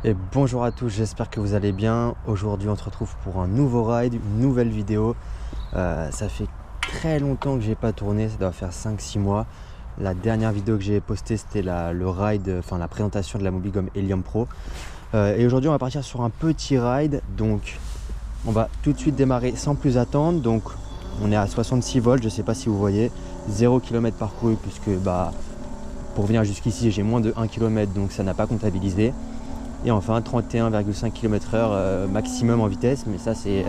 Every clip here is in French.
Et bonjour à tous, j'espère que vous allez bien. Aujourd'hui on se retrouve pour un nouveau ride, une nouvelle vidéo. Ça fait très longtemps que j'ai pas tourné, ça doit faire 5-6 mois. La dernière vidéo que j'ai postée c'était le ride, enfin la présentation de la Mobigum Helium Pro. Et aujourd'hui on va partir sur un petit ride, donc on va tout de suite démarrer sans plus attendre. Donc on est à 66 volts, je sais pas si vous voyez, 0 km parcouru puisque pour venir jusqu'ici j'ai moins de 1 km donc ça n'a pas comptabilisé. Et enfin 31,5 km/h maximum en vitesse, mais ça c'est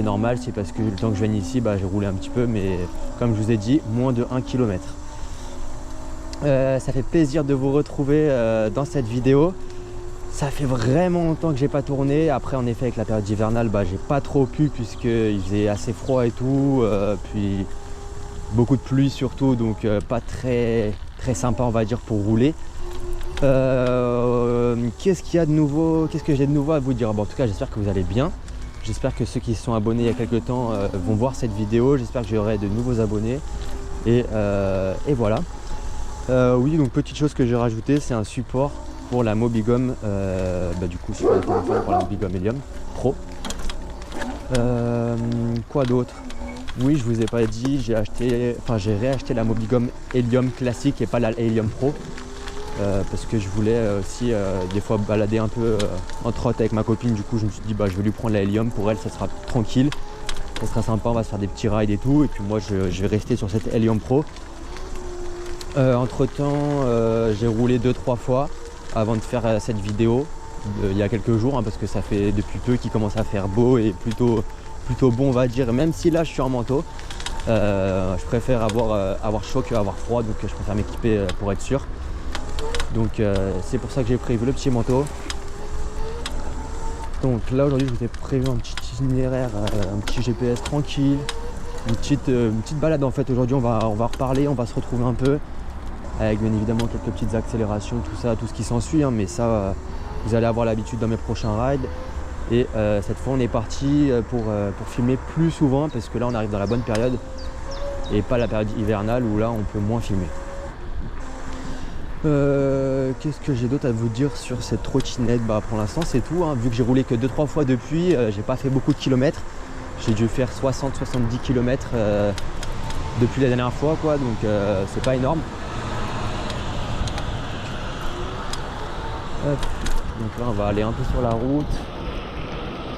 normal, c'est parce que le temps que je vienne ici j'ai roulé un petit peu, mais comme je vous ai dit, moins de 1 km. Ça fait plaisir de vous retrouver dans cette vidéo. Ça fait vraiment longtemps que j'ai pas tourné. Après en effet avec la période hivernale j'ai pas trop pu puisqu'il faisait assez froid et tout, puis beaucoup de pluie surtout, donc pas très sympa on va dire pour rouler. Qu'est-ce qu'il y a de nouveau? Qu'est-ce que j'ai de nouveau à vous dire? En tout cas j'espère que vous allez bien. J'espère que ceux qui se sont abonnés il y a quelques temps vont voir cette vidéo. J'espère que j'aurai de nouveaux abonnés. Et voilà. Oui, donc petite chose que j'ai rajouté, c'est un support pour la Mobigum, du coup sur le téléphone pour la Mobigum Helium Pro. Quoi d'autre? Oui, je vous ai pas dit, j'ai réacheté la Mobigum Helium classique et pas la Helium Pro. Parce que je voulais aussi des fois balader un peu en trotte avec ma copine. Du coup je me suis dit je vais lui prendre la Helium, pour elle ça sera tranquille, ça sera sympa, on va se faire des petits rides et tout, et puis moi je vais rester sur cette Helium Pro. Entre temps j'ai roulé 2-3 fois avant de faire cette vidéo il y a quelques jours, parce que ça fait depuis peu qu'il commence à faire beau et plutôt bon on va dire, même si là je suis en manteau. Je préfère avoir chaud qu'avoir froid, donc je préfère m'équiper pour être sûr. Donc c'est pour ça que j'ai prévu le petit manteau. Donc là aujourd'hui je vous ai prévu un petit itinéraire, un petit GPS tranquille, une petite balade en fait. Aujourd'hui on va reparler, on va se retrouver un peu avec bien évidemment quelques petites accélérations, tout ça, tout ce qui s'ensuit, mais ça vous allez avoir l'habitude dans mes prochains rides. Et cette fois on est parti pour filmer plus souvent, parce que là on arrive dans la bonne période et pas la période hivernale où là on peut moins filmer. Qu'est-ce que j'ai d'autre à vous dire sur cette trottinette? Pour l'instant c'est tout, vu que j'ai roulé que 2-3 fois depuis, j'ai pas fait beaucoup de kilomètres. J'ai dû faire 60-70 km depuis la dernière fois quoi, donc c'est pas énorme. Hop. Donc là on va aller un peu sur la route.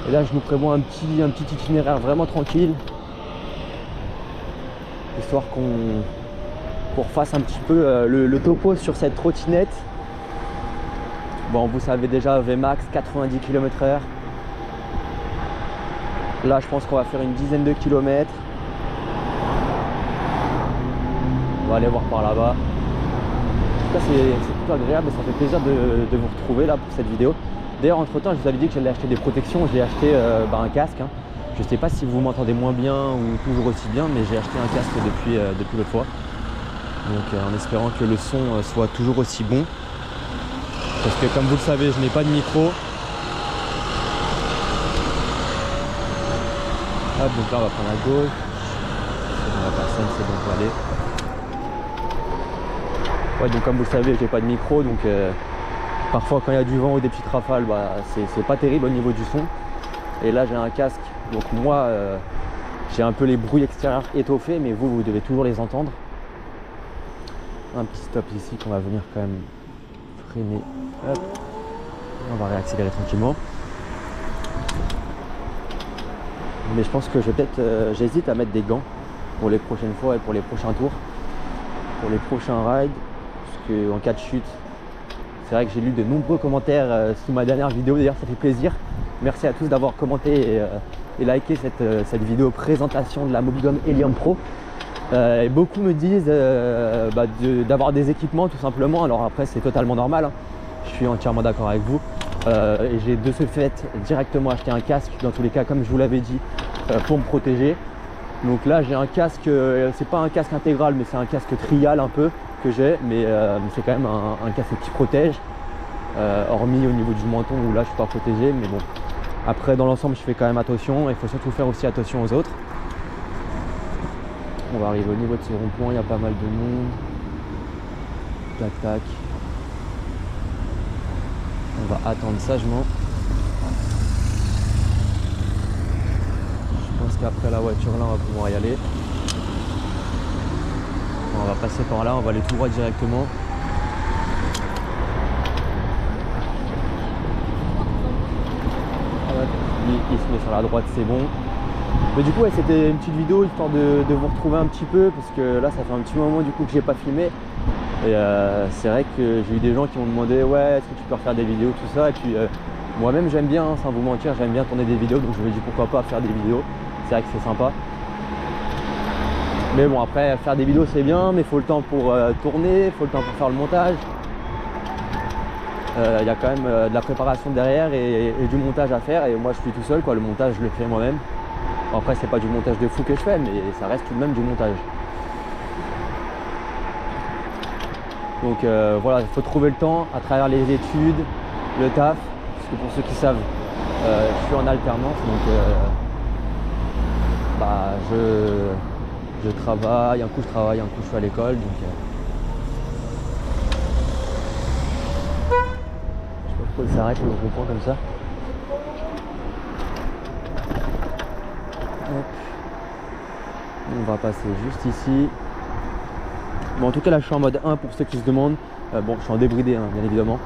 Et là je nous prévois un petit itinéraire vraiment tranquille, histoire qu'on refasse un petit peu le topo sur cette trottinette. Bon, vous savez déjà, Vmax 90 km/h. Là je pense qu'on va faire une dizaine de kilomètres. On va aller voir par là-bas. En tout cas c'est plutôt agréable et ça fait plaisir de vous retrouver là pour cette vidéo. D'ailleurs entre temps je vous avais dit que j'allais acheter des protections. J'ai acheté un casque. Je sais pas si vous m'entendez moins bien ou toujours aussi bien, mais j'ai acheté un casque depuis l'autre fois. Donc en espérant que le son soit toujours aussi bon. Parce que comme vous le savez, je n'ai pas de micro. Hop, donc là on va prendre à gauche. C'est bon, la personne, c'est bon, on va aller. Ouais, donc comme vous le savez, j'ai pas de micro, donc parfois quand il y a du vent ou des petites rafales, c'est pas terrible au niveau du son. Et là j'ai un casque, donc moi j'ai un peu les bruits extérieurs étoffés, mais vous devez toujours les entendre. Un petit stop ici qu'on va venir quand même freiner. Hop. On va réaccélérer tranquillement. Mais je pense que j'hésite à mettre des gants pour les prochaines fois et pour les prochains tours, pour les prochains rides, parce qu'en cas de chute, c'est vrai que j'ai lu de nombreux commentaires sous ma dernière vidéo, d'ailleurs ça fait plaisir. Merci à tous d'avoir commenté et liké cette vidéo présentation de la Mobigum Helium Pro. Et beaucoup me disent d'avoir des équipements tout simplement. Alors après c'est totalement normal, je suis entièrement d'accord avec vous. Et j'ai de ce fait directement acheté un casque, dans tous les cas comme je vous l'avais dit, pour me protéger. Donc là j'ai un casque, c'est pas un casque intégral mais c'est un casque trial un peu que j'ai, mais c'est quand même un casque qui protège, hormis au niveau du menton où là je suis pas protégé, mais bon, après dans l'ensemble je fais quand même attention. Il faut surtout faire aussi attention aux autres. On va arriver au niveau de ce rond-point, il y a pas mal de monde. Tac tac. On va attendre sagement. Je pense qu'après la voiture là, on va pouvoir y aller. On va passer par là, on va aller tout droit directement. Il se met sur la droite, c'est bon. Mais du coup, ouais, c'était une petite vidéo histoire de vous retrouver un petit peu, parce que là, ça fait un petit moment du coup que j'ai pas filmé. Et c'est vrai que j'ai eu des gens qui m'ont demandé ouais, est-ce que tu peux refaire des vidéos, tout ça. Et puis moi-même, j'aime bien, sans vous mentir, j'aime bien tourner des vidéos, donc je me dis pourquoi pas faire des vidéos. C'est vrai que c'est sympa. Mais bon, après, faire des vidéos c'est bien, mais il faut le temps pour tourner, il faut le temps pour faire le montage. Il y a quand même de la préparation derrière et du montage à faire, et moi je suis tout seul, quoi. Le montage je le fais moi-même. Bon, après c'est pas du montage de fou que je fais, mais ça reste tout de même du montage. Donc voilà, il faut trouver le temps à travers les études, le taf, parce que pour ceux qui savent, je suis en alternance, donc je travaille, un coup je travaille, un coup je suis à l'école, donc il s'arrête le rond-point comme ça. Hop. On va passer juste ici. Bon, en tout cas là je suis en mode 1 pour ceux qui se demandent. Bon, je suis en débridé hein, bien évidemment,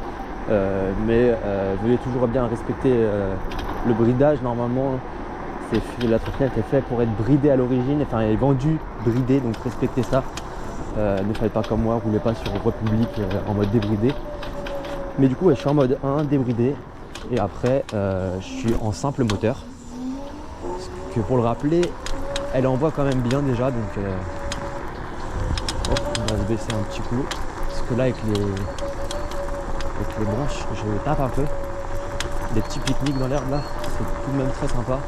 mais veuillez toujours bien respecter le bridage. Normalement la trottinette est faite pour être bridée à l'origine, enfin elle est vendue bridée, donc respectez ça. Ne faites pas comme moi, roulez pas sur Republic en mode débridé. Mais du coup ouais, je suis en mode 1 débridé, et après je suis en simple moteur, parce que pour le rappeler elle envoie quand même bien déjà, donc hop, on va se baisser un petit coup, parce que là avec les branches je tape un peu. Des petits pique-niques dans l'herbe là, c'est tout de même très sympa.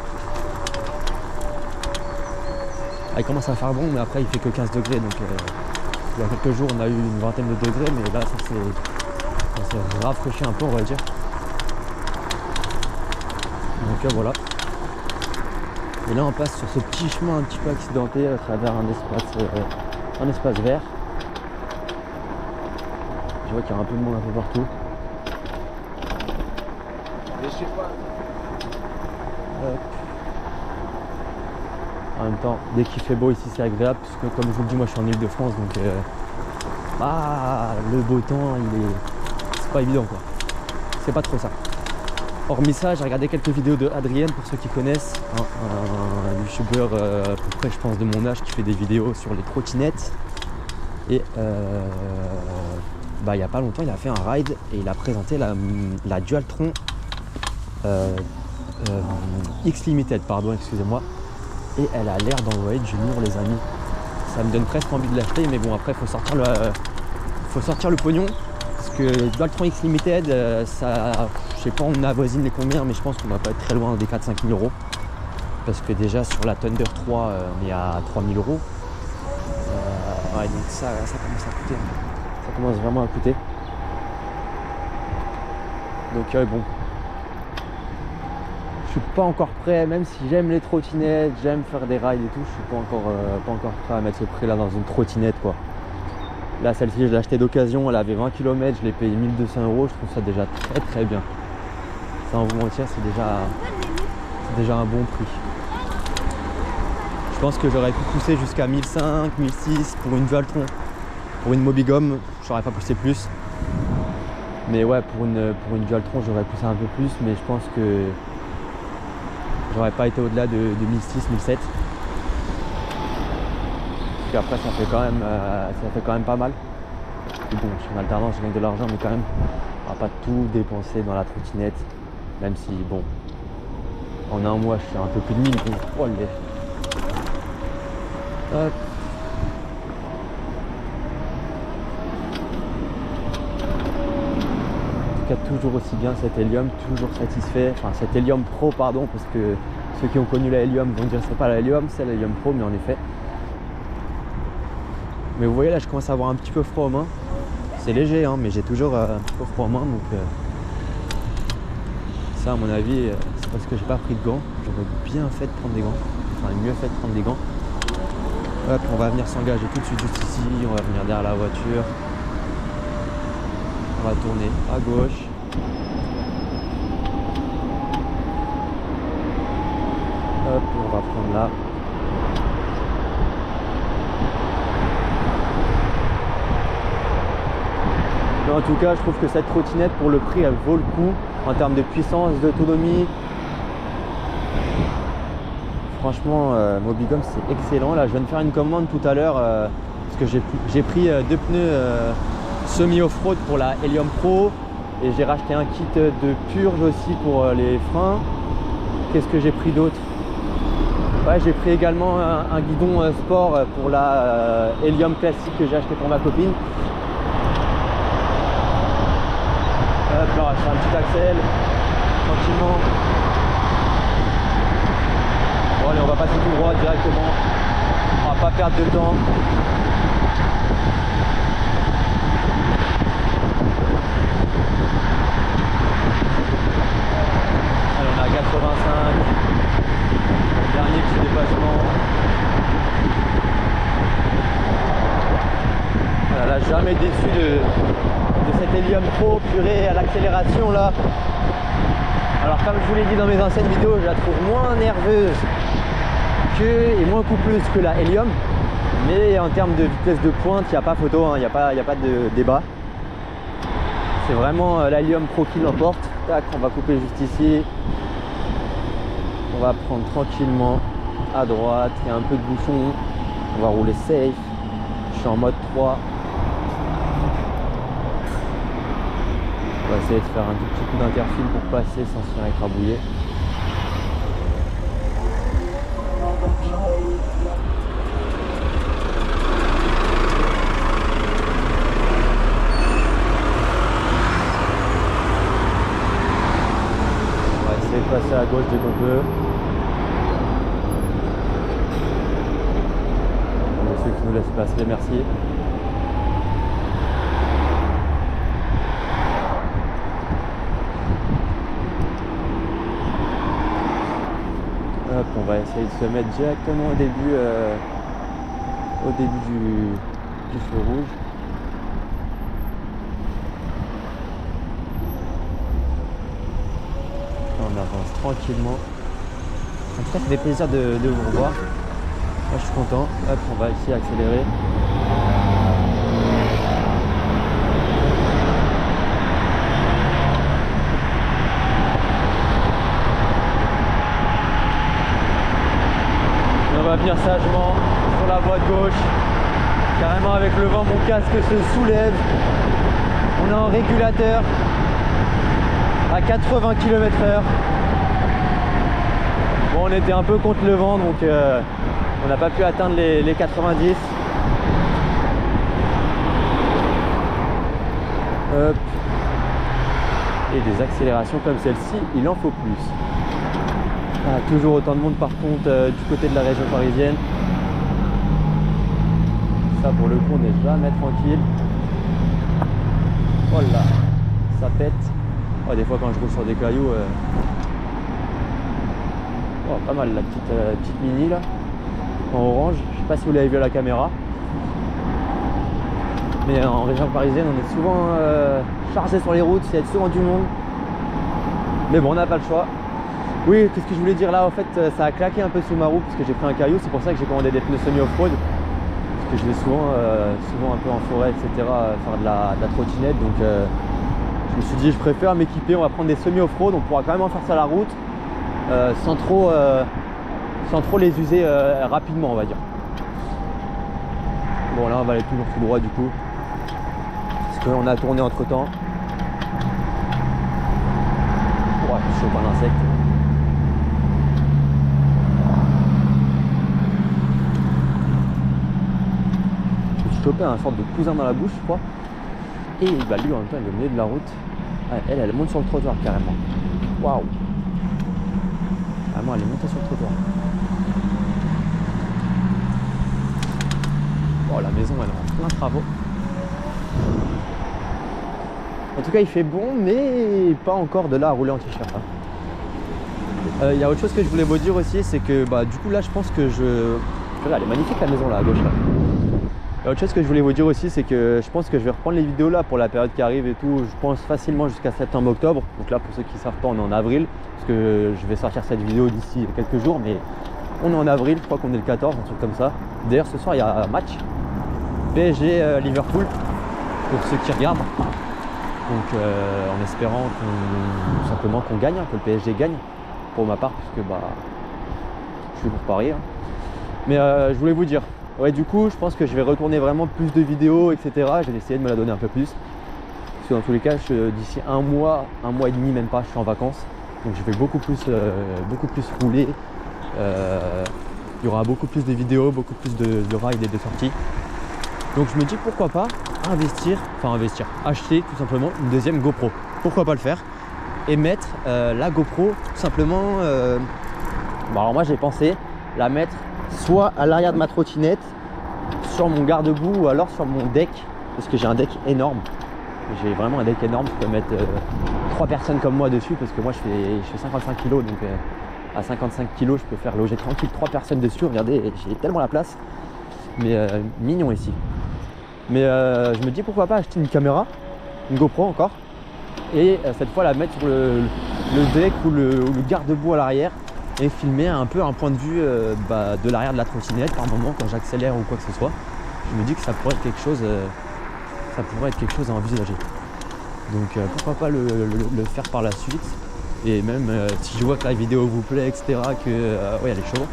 Ah, il commence à faire bon, mais après il fait que 15 degrés, donc il y a quelques jours on a eu une vingtaine de degrés, mais là ça s'est rafraîchi un peu, on va dire. Donc voilà. Et là on passe sur ce petit chemin un petit peu accidenté à travers un espace vert. Je vois qu'il y a un peu de monde un peu partout. Hop. En même temps, dès qu'il fait beau ici c'est agréable, parce que comme je vous le dis, moi je suis en Ile-de-France, donc le beau temps c'est pas évident quoi. C'est pas trop ça. Hormis ça, j'ai regardé quelques vidéos de Adrien, pour ceux qui connaissent, hein, un youtubeur à peu près je pense de mon âge, qui fait des vidéos sur les trottinettes. Et il y a pas longtemps il a fait un ride et il a présenté la Dualtron X Limited, pardon, excusez-moi. Et elle a l'air d'envoyer du lourd les amis. Ça me donne presque envie de l'acheter, mais bon après faut sortir le pognon. Parce que Dualtron X Limited, ça, je sais pas on avoisine les combien, mais je pense qu'on va pas être très loin des 4-5 000 €. Parce que déjà sur la Thunder 3 on est à 3 000 €. Ouais, donc ça commence à coûter. Ça commence vraiment à coûter. Donc bon. Je suis pas encore prêt, même si j'aime les trottinettes, j'aime faire des rides et tout, je suis pas encore prêt à mettre ce prix là dans une trottinette quoi. Là celle-ci je l'ai achetée d'occasion, elle avait 20 km, je l'ai payé 1 200 €, je trouve ça déjà très bien. Sans vous mentir, c'est déjà un bon prix. Je pense que j'aurais pu pousser jusqu'à 1500, 1600 pour une Dualtron. Pour une Mobigum, j'aurais pas poussé plus. Mais ouais, pour une Dualtron, j'aurais poussé un peu plus, mais je pense que j'aurais pas été au-delà de 1600, 1700. Parce qu'après ça fait quand même pas mal. Et bon, je suis en alternance, je gagne de l'argent, mais quand même, on va pas tout dépenser dans la trottinette. Même si bon, en un mois je suis un peu plus de 1000. Bon, oh, hop. Toujours aussi bien cet Hélium, toujours satisfait, enfin cet Hélium Pro pardon, parce que ceux qui ont connu la Hélium vont dire c'est pas la Hélium, c'est la Hélium Pro, mais en effet. Mais vous voyez là je commence à avoir un petit peu froid aux mains, c'est léger hein, mais j'ai toujours un petit peu froid aux mains, donc ça à mon avis c'est parce que j'ai pas pris de gants, j'aurais bien fait de prendre des gants, enfin mieux fait de prendre des gants. Hop, on va venir s'engager tout de suite juste ici, on va venir derrière la voiture. On va tourner à gauche. là. Mais en tout cas, je trouve que cette trottinette, pour le prix, elle vaut le coup en termes de puissance, d'autonomie. Franchement, Mobigum, c'est excellent. Là, je viens de faire une commande tout à l'heure parce que j'ai pris 2 pneus semi-off-road pour la Helium Pro et j'ai racheté un kit de purge aussi pour les freins. Qu'est-ce que j'ai pris d'autre? Ouais, j'ai pris également un guidon sport pour la Helium classique que j'ai acheté pour ma copine. Hop, là, on va faire un petit axel tranquillement. Bon allez, on va passer tout droit directement, on va pas perdre de temps. Allez, on est à 85, dernier petit dépassement. Voilà, là, jamais déçu de cette Helium Pro, purée à l'accélération là. Alors comme je vous l'ai dit dans mes anciennes vidéos, je la trouve moins nerveuse et moins coupleuse que la Helium, mais en termes de vitesse de pointe, il n'y a pas photo, il n'y a pas de débat. C'est vraiment la Helium Pro qui l'emporte. Tac, on va couper juste ici. On va prendre tranquillement à droite, il y a un peu de bouchon. On va rouler safe. Je suis en mode 3. On va essayer de faire un tout petit coup d'interfile pour passer sans se faire écrabouiller. On va essayer de passer à gauche dès qu'on peut. Pour ceux qui nous laissent passer, merci. Hop, on va essayer de se mettre directement au début du feu rouge. On avance tranquillement. En tout cas, ça fait plaisir de vous revoir. Moi, je suis content. Hop, on va essayer d'accélérer. On va venir sagement sur la voie de gauche. Carrément avec le vent, mon casque se soulève. On est en régulateur à 80 km/h. Bon, on était un peu contre le vent, donc on n'a pas pu atteindre les 90. Hop. Et des accélérations comme celle-ci, il en faut plus. Ah, toujours autant de monde par contre du côté de la région parisienne. Ça pour le coup on n'est jamais tranquille. Voilà, ça pète. Oh, des fois quand je roule sur des cailloux, oh, pas mal la petite mini là, en orange. Je sais pas si vous l'avez vu à la caméra. Mais en région parisienne on est souvent chargé sur les routes, il y a souvent du monde. Mais bon, on n'a pas le choix. Oui, qu'est-ce que je voulais dire là, en fait, ça a claqué un peu sous ma roue parce que j'ai pris un caillou, c'est pour ça que j'ai commandé des pneus semi-off-road. Parce que je vais souvent un peu en forêt, etc., faire de la trottinette. Donc je me suis dit, je préfère m'équiper, on va prendre des semi-off-road, on pourra quand même en faire ça à la route sans trop les user rapidement, on va dire. Bon, là, on va aller toujours tout droit du coup. Parce qu'on a tourné entre temps. Ouais, je chope un insecte. Choper un sorte de cousin dans la bouche, je crois. Et bah, lui en même temps il est au milieu de la route. Ah, elle monte sur le trottoir carrément. Waouh. Carrément elle est montée sur le trottoir. Oh, la maison elle est en plein travaux. En tout cas il fait bon, mais pas encore de là à rouler en t-shirt. Il y a autre chose que je voulais vous dire aussi, c'est que bah, du coup là je pense que elle est magnifique la maison là à gauche là. Et autre chose que je voulais vous dire aussi, c'est que je pense que je vais reprendre les vidéos là pour la période qui arrive et tout. Je pense facilement jusqu'à septembre-octobre. Donc là, pour ceux qui ne savent pas, on est en avril. Parce que je vais sortir cette vidéo d'ici quelques jours. Mais On est en avril, je crois qu'on est le 14, un truc comme ça. D'ailleurs ce soir il y a un match PSG Liverpool pour ceux qui regardent. Donc en espérant simplement qu'on gagne, que le PSG gagne pour ma part, puisque je suis pour Paris. Hein. Mais je voulais vous dire, ouais, du coup je pense que je vais retourner vraiment plus de vidéos, etc. Je vais essayer de me la donner un peu plus. Parce que dans tous les cas, d'ici un mois et demi, même pas, je suis en vacances. Donc je vais beaucoup plus rouler. Il y aura beaucoup plus de vidéos, beaucoup plus de rides et de sorties. Donc je me dis pourquoi pas acheter tout simplement une deuxième GoPro. Pourquoi pas le faire et mettre la GoPro tout simplement. Alors moi j'ai pensé la mettre soit à l'arrière de ma trottinette, sur mon garde-boue ou alors sur mon deck, parce que j'ai un deck énorme. J'ai vraiment un deck énorme, je peux mettre 3 personnes comme moi dessus, parce que moi je fais 55 kg, donc à 55 kg je peux faire loger tranquille 3 personnes dessus. Regardez, j'ai tellement la place, mais mignon ici. Mais je me dis pourquoi pas acheter une caméra, une GoPro encore, et cette fois la mettre sur le deck ou le garde-boue à l'arrière et filmer un peu un point de vue de l'arrière de la trottinette par moment quand j'accélère ou quoi que ce soit. Je me dis que ça pourrait être quelque chose à envisager. Donc pourquoi pas le faire par la suite. Et même si je vois que la vidéo vous plaît, etc., que ouais, elle est chaude,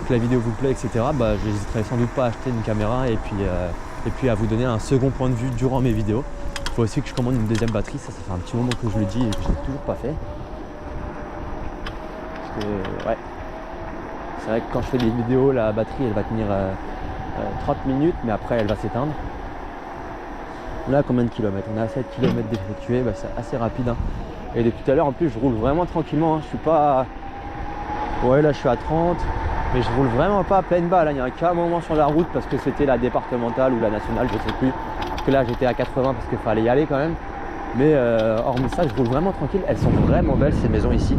que la vidéo vous plaît, etc., je n'hésiterai sans doute pas à acheter une caméra et puis à vous donner un second point de vue durant mes vidéos. Il faut aussi que je commande une deuxième batterie, ça fait un petit moment que je le dis et que je l'ai toujours pas fait. Parce que ouais, c'est vrai que quand je fais des vidéos, la batterie elle va tenir 30 minutes, mais après elle va s'éteindre. Là, combien de kilomètres? On est à 7 km d'effectuer, c'est assez rapide. Hein. Et depuis tout à l'heure, en plus, je roule vraiment tranquillement. Hein. Je suis pas. Ouais, là, je suis à 30, mais je roule vraiment pas à pleine balle. Hein. Il y a qu'un moment sur la route parce que c'était la départementale ou la nationale, je sais plus. Parce que là, j'étais à 80 parce qu'il fallait y aller quand même. Mais hormis ça, je roule vraiment tranquille. Elles sont vraiment belles ces maisons ici.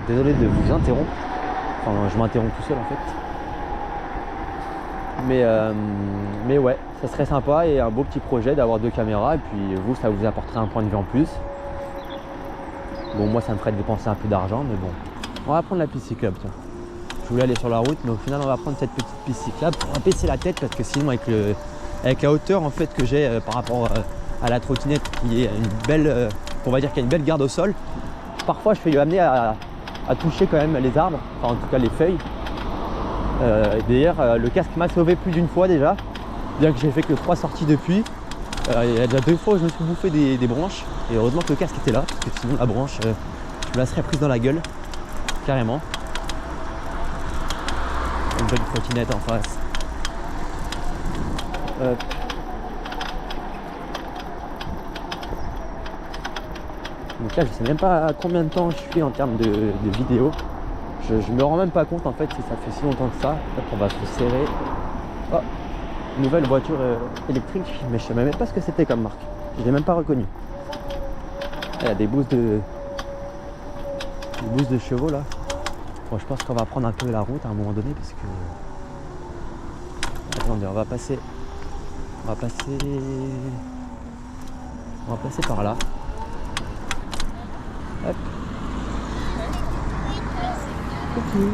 Désolé de vous interrompre. Enfin, je m'interromps tout seul en fait. Mais ouais, ça serait sympa et un beau petit projet d'avoir 2 caméras et puis vous, ça vous apporterait un point de vue en plus. Bon, moi ça me ferait dépenser un peu d'argent, mais bon. On va prendre la piste cyclable, tiens. Je voulais aller sur la route, mais au final on va prendre cette petite piste cyclable pour baisser la tête parce que sinon avec la hauteur en fait que j'ai par rapport à la trottinette qui est une belle, on va dire qu'il y a une belle garde au sol, parfois je suis amené à toucher quand même les arbres, enfin en tout cas les feuilles. D'ailleurs le casque m'a sauvé plus d'une fois déjà, bien que j'ai fait que 3 sorties depuis. Il y a déjà 2 fois où je me suis bouffé des branches et heureusement que le casque était là parce que sinon la branche je me la serais prise dans la gueule carrément. Une belle trottinette en face. Donc là je sais même pas à combien de temps je suis en termes de vidéo. Je me rends même pas compte en fait si ça fait si longtemps que ça. Hop, on va se serrer. Oh, nouvelle voiture électrique, mais je savais même pas ce que c'était comme marque. Je l'ai même pas reconnu. Elle a des boosts de chevaux là. Bon, je pense qu'on va prendre un peu la route à un moment donné parce que. Attendez, on va passer par là. Hop. Coucou.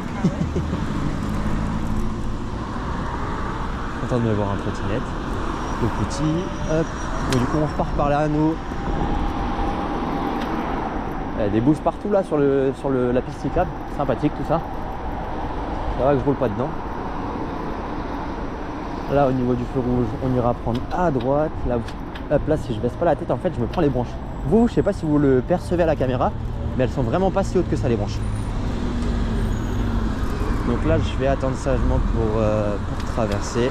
Content de me voir en trottinette. Le petit. Hop. Bon, du coup on repart par là à nous. Il y a des boosts partout là sur la piste cyclable. Sympathique tout ça. Ça va que je roule pas dedans. Là au niveau du feu rouge, on ira prendre à droite. Là, hop, là si je baisse pas la tête en fait je me prends les branches. Vous, je sais pas si vous le percevez à la caméra, mais elles sont vraiment pas si hautes que ça les branches. Donc là je vais attendre sagement pour traverser.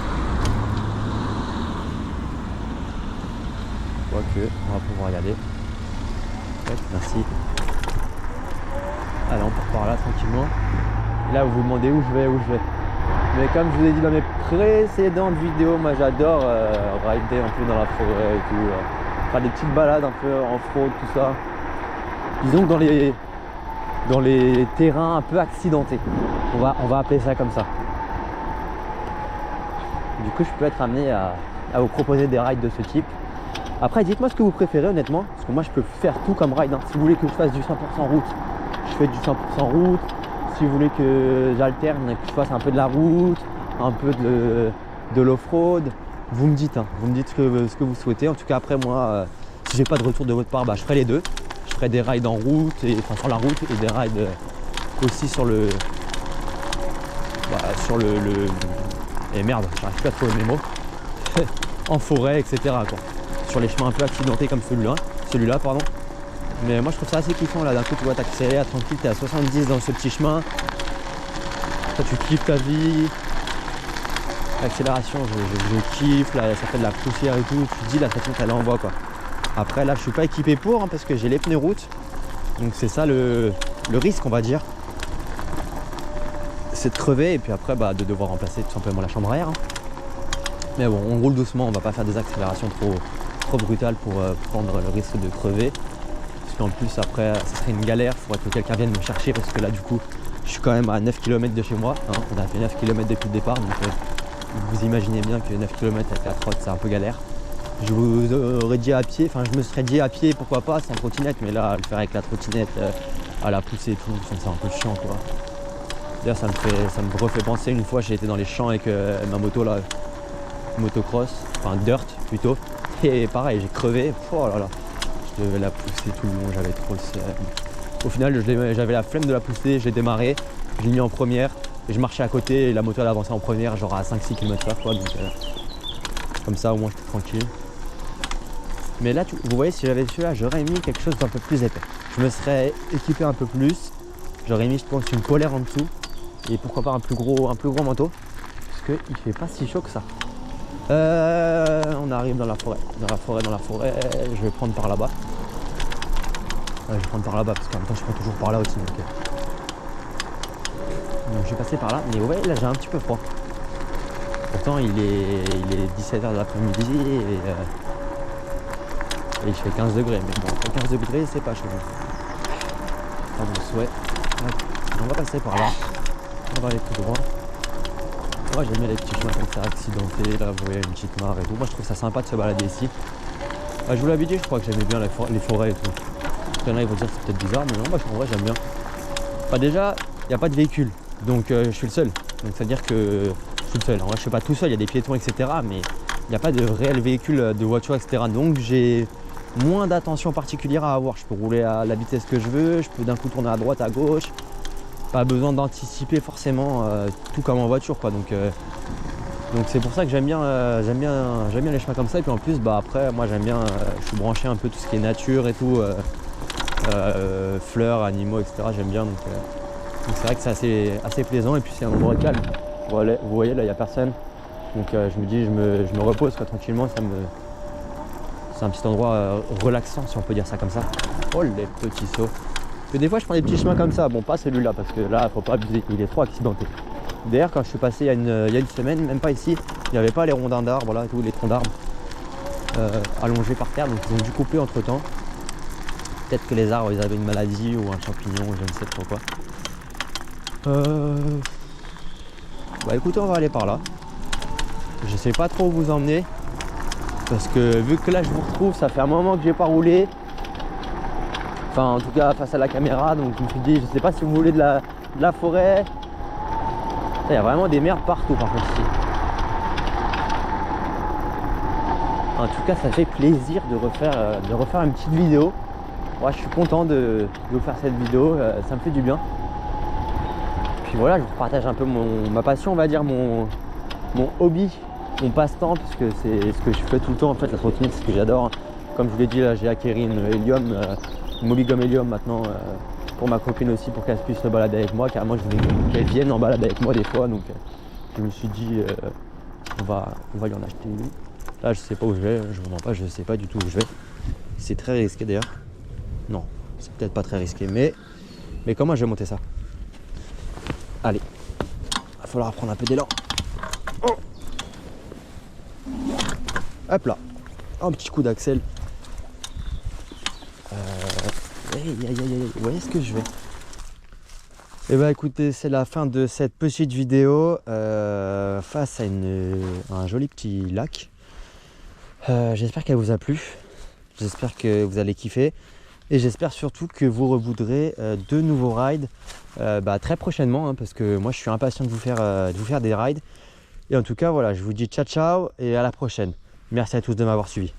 Quoique, on va pouvoir y aller. Ouais, merci. Allez, on part par là tranquillement. Et là vous vous demandez où je vais. Mais comme je vous ai dit dans mes précédentes vidéos, moi j'adore rider un peu dans la forêt et tout. Faire des petites balades un peu en fraude, tout ça. Disons que dans les terrains un peu accidentés. On va appeler ça comme ça. Du coup je peux être amené à vous proposer des rides de ce type. Après dites-moi ce que vous préférez honnêtement, parce que moi je peux faire tout comme ride. Hein. Si vous voulez que je fasse du 100% route, je fais du 100% route. si vous voulez que j'alterne, que je fasse un peu de la route, un peu de l'off-road, vous me dites ce que vous souhaitez. En tout cas après moi, si j'ai pas de retour de votre part, je ferai les deux. Je ferai des rides en route, sur la route, et des rides aussi sur le... Et merde, j'arrive plus à trouver mes mots. En forêt, etc. quoi. Sur les chemins un peu accidentés comme celui-là, pardon. Mais moi je trouve ça assez kiffant là, d'un coup tu vois t'accélères à tranquille, t'es à 70 dans ce petit chemin. Toi tu kiffes ta vie. L'accélération, je kiffe, là, ça fait de la poussière et tout, tu te dis la station elle envoie quoi. Après là je suis pas équipé pour parce que j'ai les pneus route. Donc c'est ça le risque on va dire. C'est de crever et puis après de devoir remplacer tout simplement la chambre à air. Mais bon, on roule doucement, on va pas faire des accélérations trop brutales pour prendre le risque de crever. Parce qu'en plus après ça serait une galère, il faudrait que quelqu'un vienne me chercher parce que là du coup je suis quand même à 9 km de chez moi. On a fait 9 km depuis le départ, donc vous imaginez bien que 9 km avec la trotte c'est un peu galère. Je vous aurais dit à pied, je me serais dit à pied pourquoi pas sans trottinette, mais là le faire avec la trottinette à la poussée et tout, c'est un peu chiant quoi. D'ailleurs ça me refait penser une fois j'ai été dans les champs avec ma moto là, motocross, dirt plutôt, et pareil j'ai crevé, oh là là, je devais la pousser tout le long, j'avais trop le seum. Au final j'avais la flemme de la pousser, j'ai démarré, je l'ai mis en première, et je marchais à côté et la moto elle avançait en première genre à 5-6 km/h quoi, donc comme ça au moins j'étais tranquille. Mais là vous voyez si j'avais celui-là j'aurais mis quelque chose d'un peu plus épais. Je me serais équipé un peu plus, j'aurais mis je pense une polaire en dessous et pourquoi pas un plus gros manteau parce qu'il fait pas si chaud que ça. On arrive dans la forêt, je vais prendre par là-bas. Je vais prendre par là-bas parce qu'en même temps je prends toujours par là aussi. Donc je vais passer par là, mais vous voyez là j'ai un petit peu froid. Pourtant il est 17h de l'après-midi et il fait 15 degrés, mais bon 15 degrés c'est pas chaud. Pas mon souhait. On va passer par là, on va aller tout droit. Moi j'aime bien les petits chemins comme ça accidentés, là vous voyez une petite mare et tout. Moi je trouve ça sympa de se balader ici. Je vous l'avais dit, je crois que j'aimais bien les forêts et tout. Il y en a ils vont dire que c'est peut-être bizarre, mais non, moi en vrai j'aime bien. Déjà, il n'y a pas de véhicule, donc je suis le seul. Donc ça veut dire que je suis le seul. En vrai je suis pas tout seul, il y a des piétons etc. Mais il n'y a pas de réel véhicule, de voiture etc. Donc j'ai moins d'attention particulière à avoir. Je peux rouler à la vitesse que je veux, je peux d'un coup tourner à droite, à gauche. Pas besoin d'anticiper forcément tout comme en voiture quoi. Donc c'est pour ça que j'aime bien les chemins comme ça. Et puis en plus après moi j'aime bien, je suis branché un peu tout ce qui est nature et tout, fleurs, animaux etc. J'aime bien donc c'est vrai que c'est assez plaisant et puis c'est un endroit calme. Vous voyez là il n'y a personne. Donc je me dis je me repose quoi, tranquillement, c'est un petit endroit relaxant si on peut dire ça comme ça. Oh les petits sauts. Que des fois je prends des petits chemins comme ça, bon pas celui-là parce que là faut pas abuser, il est trop accidenté. D'ailleurs quand je suis passé il y a une semaine, même pas ici, il n'y avait pas les rondins d'arbres, là, tous les troncs d'arbres allongés par terre, donc ils ont dû couper entre temps. Peut-être que les arbres ils avaient une maladie ou un champignon, je ne sais trop quoi. Écoutez on va aller par là. Je sais pas trop où vous emmener. Parce que vu que là je vous retrouve, ça fait un moment que j'ai pas roulé. Enfin en tout cas face à la caméra, donc je me suis dit je sais pas si vous voulez de la forêt. Il y a vraiment des merdes partout par contre ici. En tout cas ça fait plaisir de refaire une petite vidéo. Moi je suis content de vous faire cette vidéo, ça me fait du bien. Puis voilà, je vous partage un peu ma passion, on va dire, mon hobby, mon passe-temps, puisque c'est ce que je fais tout le temps en fait, la trottinette c'est ce que j'adore. Comme je vous l'ai dit là j'ai acquis une Helium, une Mobigum Helium maintenant pour ma copine aussi, pour qu'elle puisse se balader avec moi. Carrément je voulais qu'elle vienne en balade avec moi des fois, donc je me suis dit on va y en acheter une. Là je sais pas où je vais, je vous mens pas, je sais pas du tout où je vais. C'est très risqué d'ailleurs. Non, c'est peut-être pas très risqué, mais comment je vais monter ça? Allez, il va falloir prendre un peu d'élan. Oh. Hop là, un petit coup d'axel. Vous voyez ce que je vais? Et bah écoutez, c'est la fin de cette petite vidéo face à un joli petit lac. J'espère qu'elle vous a plu. J'espère que vous allez kiffer. Et j'espère surtout que vous revoudrez de nouveaux rides très prochainement, hein, parce que moi je suis impatient de vous faire des rides. Et en tout cas, voilà, je vous dis ciao ciao et à la prochaine. Merci à tous de m'avoir suivi.